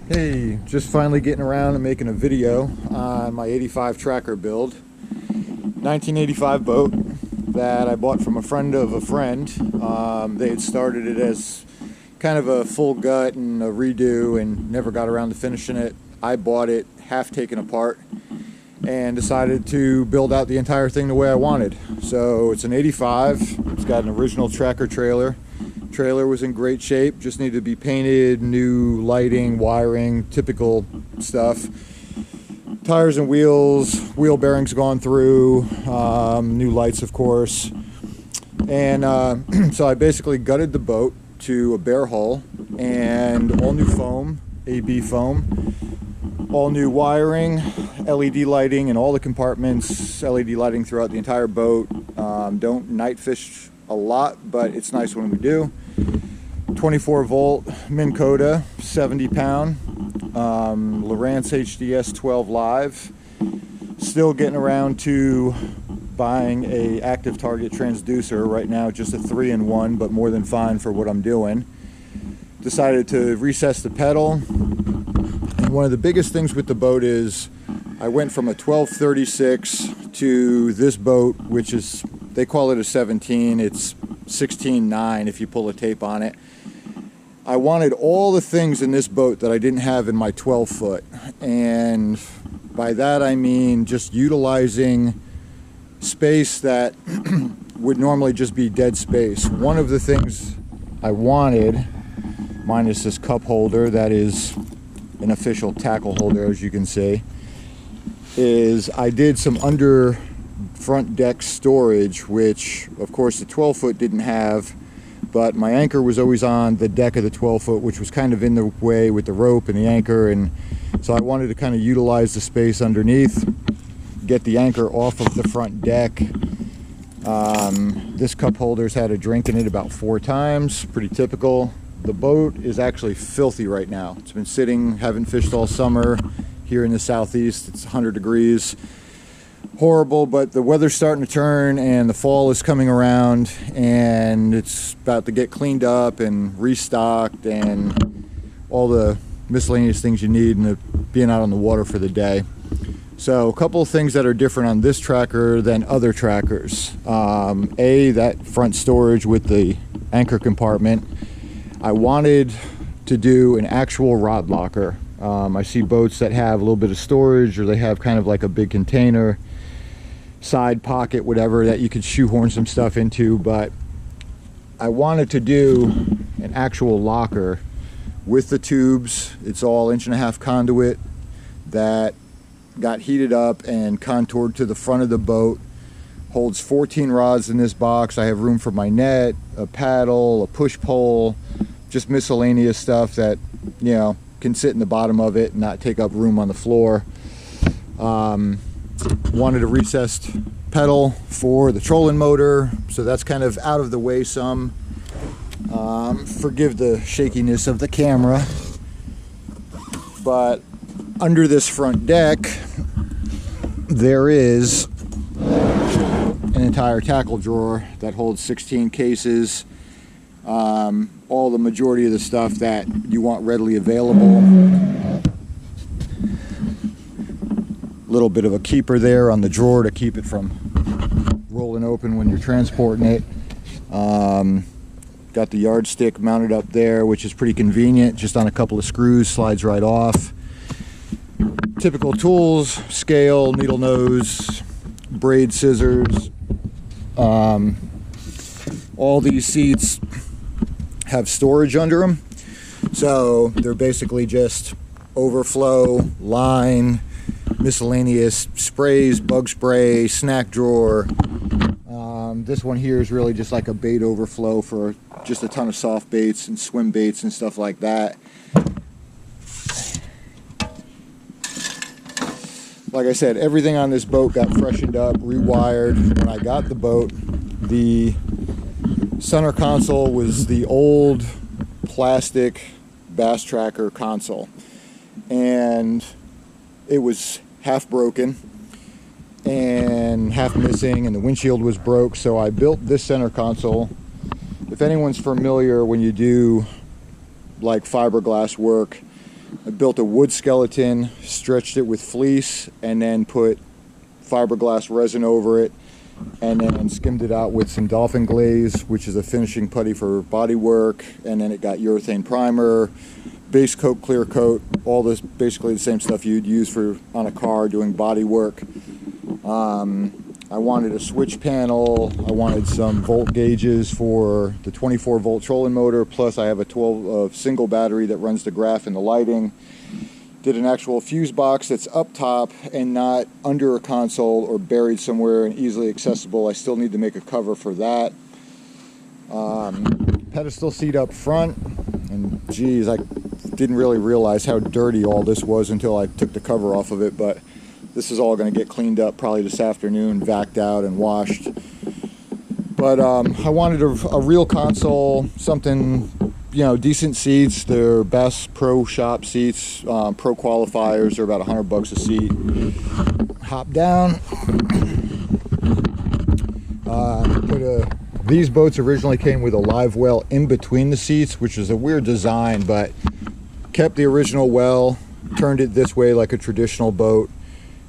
Hey, just finally getting around and making a video on my 85 tracker build. 1985 boat that I bought from a friend of a friend. They had started it as kind of a full gut and a redo and never got around to finishing it. I bought it half taken apart and decided to build out the entire thing the way I wanted. So it's an 85, it's got an original tracker trailer. Trailer was in great shape, just needed to be painted, new lighting, wiring, typical stuff. Tires and wheels, wheel bearings gone through, new lights of course. And so I basically gutted the boat to a bare hull and all new foam, AB foam, all new wiring, LED lighting in all the compartments, LED lighting throughout the entire boat. Don't night fish a lot, but it's nice when we do. 24 volt Minn Kota, 70 pound, Lowrance HDS 12 live. Still getting around to buying a active target transducer right now, just a 3-in-1, but more than fine for what I'm doing. Decided to recess the pedal. And one of the biggest things with the boat is I went from a 1236 to this boat, which is, they call it a 17. It's 16.9 if you pull a tape on it. I wanted all the things in this boat that I didn't have in my 12 foot. And by that I mean just utilizing space that would normally just be dead space. One of the things I wanted, minus this cup holder that is an official tackle holder as you can see, is I did some under front deck storage, which of course the 12 foot didn't have, but my anchor was always on the deck of the 12 foot, which was kind of in the way with the rope and the anchor, and so I wanted to kind of utilize the space underneath, get the anchor off of the front deck. This cup holder's had a drink in it about 4 times, pretty typical. The boat is actually filthy right now. It's been sitting, haven't fished all summer here in the southeast. It's 100 degrees. Horrible, but the weather's starting to turn and the fall is coming around and it's about to get cleaned up and restocked and all the miscellaneous things you need and being out on the water for the day. So a couple of things that are different on this tracker than other trackers. That front storage with the anchor compartment. I wanted to do an actual rod locker. I see boats that have a little bit of storage, or they have kind of like a big container, side pocket, whatever, that you could shoehorn some stuff into, but I wanted to do an actual locker with the tubes. It's all 1.5-inch conduit that got heated up and contoured to the front of the boat. Holds 14 rods in this box. I have room for my net, a paddle, a push pole, just miscellaneous stuff that, you know, can sit in the bottom of it and not take up room on the floor. Wanted a recessed pedal for the trolling motor, so that's kind of out of the way some. Forgive the shakiness of the camera, but under this front deck there is an entire tackle drawer that holds 16 cases. All the majority of the stuff that you want readily available. Little bit of a keeper there on the drawer to keep it from rolling open when you're transporting it. Got the yardstick mounted up there, which is pretty convenient, just on a couple of screws, slides right off. Typical tools: scale, needle nose, braid scissors. All these seats have storage under them, so they're basically just overflow, line, miscellaneous sprays, bug spray, snack drawer. This one here is really just like a bait overflow for just a ton of soft baits and swim baits and stuff like that. Like I said, everything on this boat got freshened up, rewired. When I got the boat, the center console was the old plastic bass tracker console, and it was half broken and half missing, and the windshield was broke, so I built this center console. If anyone's familiar, when you do like fiberglass work, I built a wood skeleton, stretched it with fleece, and then put fiberglass resin over it, and then skimmed it out with some dolphin glaze, which is a finishing putty for body work, and then it got urethane primer, base coat, clear coat, all this basically the same stuff you'd use for on a car doing body work. I wanted a switch panel, I wanted some volt gauges for the 24 volt trolling motor, plus I have a 12 single battery that runs the graph and the lighting. Did an actual fuse box that's up top and not under a console or buried somewhere and easily accessible. I still need to make a cover for that. Pedestal seat up front, and geez, I didn't really realize how dirty all this was until I took the cover off of it, but this is all going to get cleaned up probably this afternoon, vacked out and washed. But I wanted a real console, something, you know, decent seats. They're best pro shop seats, pro qualifiers. They're about $100 a seat. Hop down. These boats originally came with a Livewell in between the seats, which is a weird design, but kept the original well, turned it this way like a traditional boat,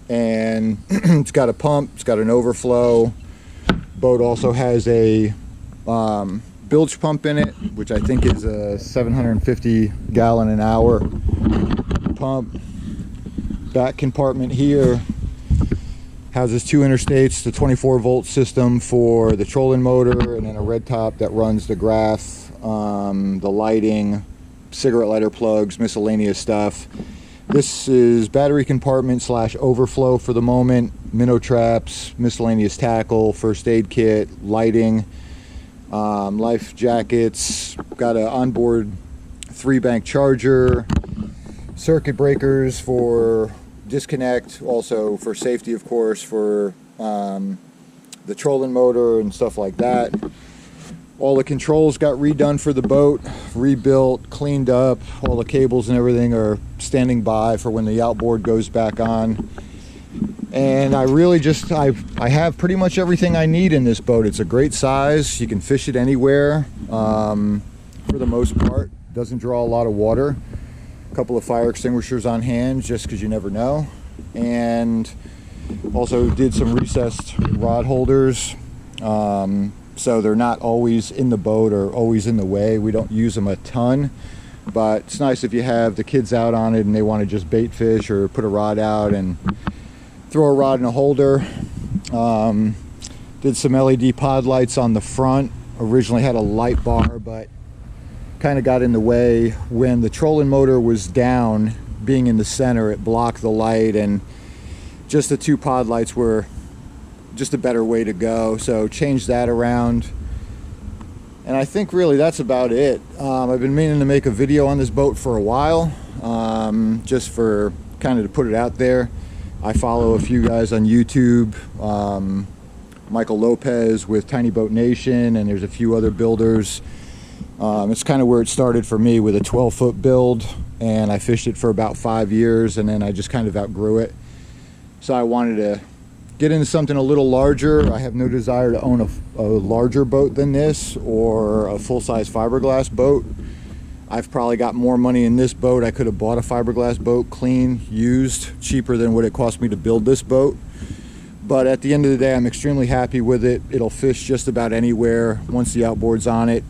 and it's got a pump, it's got an overflow. Boat also has a bilge pump in it, which I think is a 750 gallon an hour pump. Back compartment here houses 2 interstates, the 24 volt system for the trolling motor, and then a red top that runs the graph, the lighting, cigarette lighter plugs, miscellaneous stuff. This is battery compartment / overflow for the moment, minnow traps, miscellaneous tackle, first aid kit, lighting, life jackets, got an onboard 3-bank charger, circuit breakers for disconnect, also for safety, of course, for the trolling motor and stuff like that. All the controls got redone for the boat, rebuilt, cleaned up. All the cables and everything are standing by for when the outboard goes back on. And I really just, I have pretty much everything I need in this boat. It's a great size. You can fish it anywhere for the most part. Doesn't draw a lot of water. A couple of fire extinguishers on hand just because you never know. And also did some recessed rod holders. So they're not always in the boat or always in the way. We don't use them a ton, but it's nice if you have the kids out on it and they want to just bait fish or put a rod out and throw a rod in a holder. Did some LED pod lights on the front. Originally had a light bar, but kind of got in the way. When the trolling motor was down, being in the center, it blocked the light, and just the 2 pod lights were just a better way to go, so changed that around. And I think really that's about it. I've been meaning to make a video on this boat for a while, just for kind of to put it out there. I follow a few guys on YouTube, Michael Lopez with Tiny Boat Nation, and there's a few other builders. It's kind of where it started for me with a 12-foot build, and I fished it for about 5 years, and then I just kind of outgrew it. So I wanted to get into something a little larger. I have no desire to own a larger boat than this or a full-size fiberglass boat. I've probably got more money in this boat. I could have bought a fiberglass boat, clean, used, cheaper than what it cost me to build this boat. But at the end of the day, I'm extremely happy with it. It'll fish just about anywhere. Once the outboard's on it,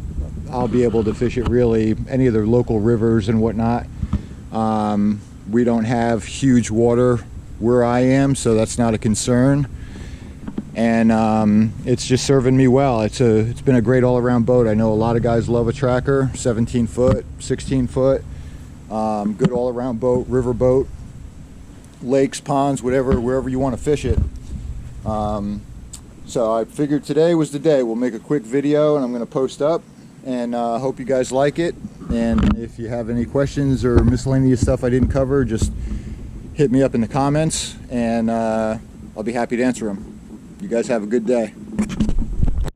I'll be able to fish it really any of the local rivers and whatnot. We don't have huge water where I am, so that's not a concern. And it's just serving me well. It's been a great all-around boat. I know a lot of guys love a tracker, 17 foot, 16 foot, good all-around boat, river boat, lakes, ponds, whatever, wherever you want to fish it. So I figured today was the day. We'll make a quick video and I'm going to post up, and hope you guys like it. And if you have any questions or miscellaneous stuff I didn't cover, just hit me up in the comments, and I'll be happy to answer them. You guys have a good day.